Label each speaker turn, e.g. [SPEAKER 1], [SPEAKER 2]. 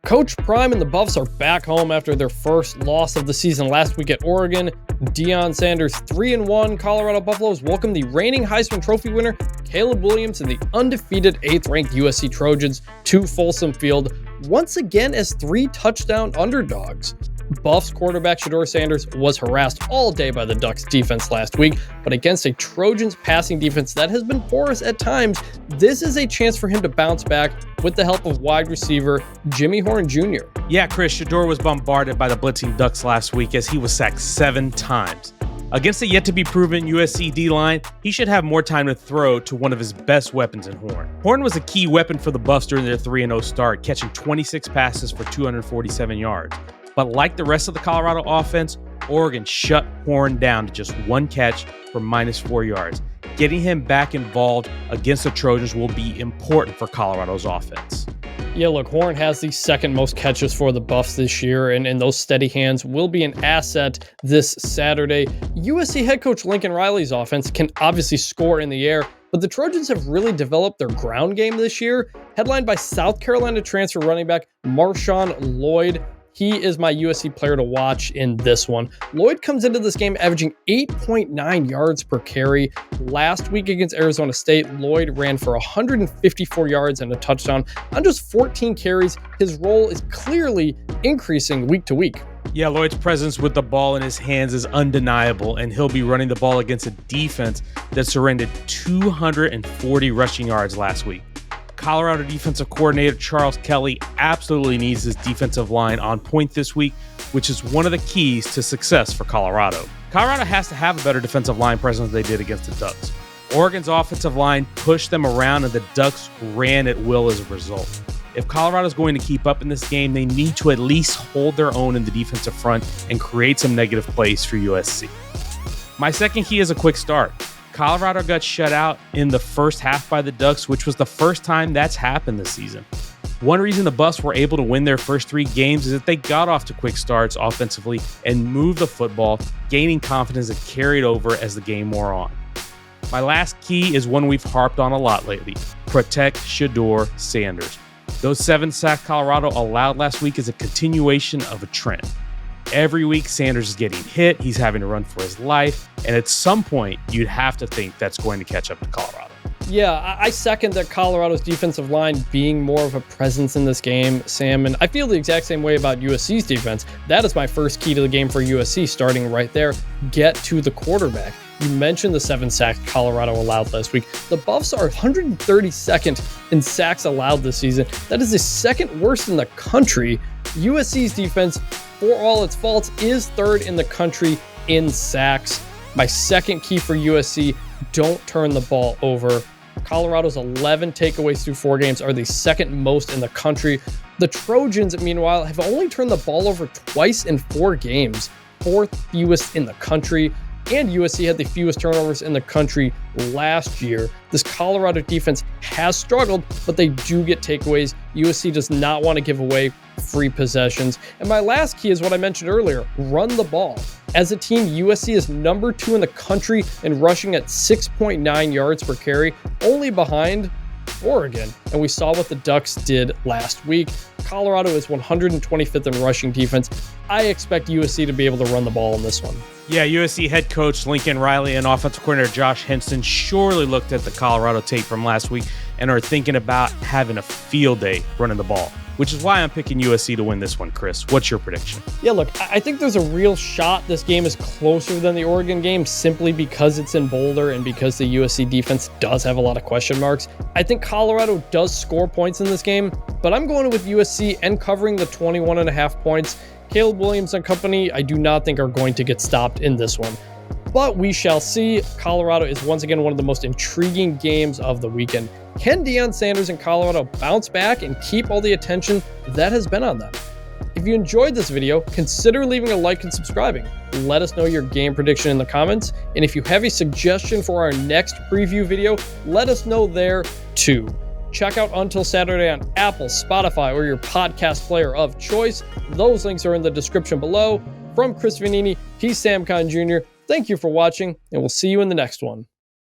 [SPEAKER 1] Coach Prime and the Buffs are back home after their first loss of the season last week at Oregon. Deion Sanders 3-1. Colorado Buffaloes welcome the reigning Heisman Trophy winner Caleb Williams and the undefeated 8th-ranked USC Trojans to Folsom Field once again as 3-touchdown underdogs. Buffs quarterback Shedeur Sanders was harassed all day by the Ducks defense last week, but against a Trojans passing defense that has been porous at times, this is a chance for him to bounce back with the help of wide receiver Jimmy Horn Jr.
[SPEAKER 2] Yeah, Chris, Shedeur was bombarded by the blitzing Ducks last week as he was sacked 7 times. Against the yet-to-be-proven USC D-line, he should have more time to throw to one of his best weapons in Horn. Horn was a key weapon for the Buffs during their 3-0 start, catching 26 passes for 247 yards. But like the rest of the Colorado offense, Oregon shut Horn down to just 1 catch for -4 yards. Getting him back involved against the Trojans will be important for Colorado's offense.
[SPEAKER 1] Yeah, look, Horn has the second most catches for the Buffs this year, and those steady hands will be an asset this Saturday. USC head coach Lincoln Riley's offense can obviously score in the air, but the Trojans have really developed their ground game this year, headlined by South Carolina transfer running back Marshawn Lloyd. He is my USC player to watch in this one. Lloyd comes into this game averaging 8.9 yards per carry. Last week against Arizona State, Lloyd ran for 154 yards and a touchdown on just 14 carries. His role is clearly increasing week to week.
[SPEAKER 2] Yeah, Lloyd's presence with the ball in his hands is undeniable, and he'll be running the ball against a defense that surrendered 240 rushing yards last week. Colorado defensive coordinator Charles Kelly absolutely needs his defensive line on point this week, which is one of the keys to success for Colorado. Colorado has to have a better defensive line presence than they did against the Ducks. Oregon's offensive line pushed them around, and the Ducks ran at will as a result. If Colorado's going to keep up in this game, they need to at least hold their own in the defensive front and create some negative plays for USC. My second key is a quick start. Colorado got shut out in the first half by the Ducks, which was the first time that's happened this season. One reason the Buffs were able to win their first 3 games is that they got off to quick starts offensively and moved the football, gaining confidence that carried over as the game wore on. My last key is one we've harped on a lot lately: protect Shedeur Sanders. Those 7 sacks Colorado allowed last week is a continuation of a trend. Every week, Sanders is getting hit. He's having to run for his life. And at some point, you'd have to think that's going to catch up to Colorado.
[SPEAKER 1] Yeah, I second that Colorado's defensive line being more of a presence in this game, Sam. And I feel the exact same way about USC's defense. That is my first key to the game for USC, starting right there. Get to the quarterback. You mentioned the 7 sacks Colorado allowed last week. The Buffs are 132nd in sacks allowed this season. That is the second worst in the country. USC's defense, for all its faults, is 3rd in the country in sacks. My second key for USC, don't turn the ball over. Colorado's 11 takeaways through 4 games are the second most in the country. The Trojans, meanwhile, have only turned the ball over twice in 4 games, 4th fewest in the country. And USC had the fewest turnovers in the country last year. This Colorado defense has struggled, but they do get takeaways. USC does not want to give away free possessions. And my last key is what I mentioned earlier: run the ball. As a team, USC is number 2 in the country in rushing at 6.9 yards per carry, only behind Oregon. And we saw what the Ducks did last week. Colorado is 125th in rushing defense. I expect USC to be able to run the ball in this one.
[SPEAKER 2] Yeah, USC head coach Lincoln Riley and offensive coordinator Josh Henson surely looked at the Colorado tape from last week and are thinking about having a field day running the ball, which is why I'm picking USC to win this one. Chris, what's your prediction?
[SPEAKER 1] Yeah, look, I think there's a real shot this game is closer than the Oregon game simply because it's in Boulder and because the USC defense does have a lot of question marks. I think Colorado does score points in this game, but I'm going with USC and covering the 21.5 points. Caleb Williams and company, I do not think are going to get stopped in this one. But we shall see. Colorado is once again one of the most intriguing games of the weekend. Can Deion Sanders and Colorado bounce back and keep all the attention that has been on them? If you enjoyed this video, consider leaving a like and subscribing. Let us know your game prediction in the comments. And if you have a suggestion for our next preview video, let us know there too. Check out Until Saturday on Apple, Spotify, or your podcast player of choice. Those links are in the description below. From Chris Vannini, he's Sam Kahn Jr. Thank you for watching, and we'll see you in the next one.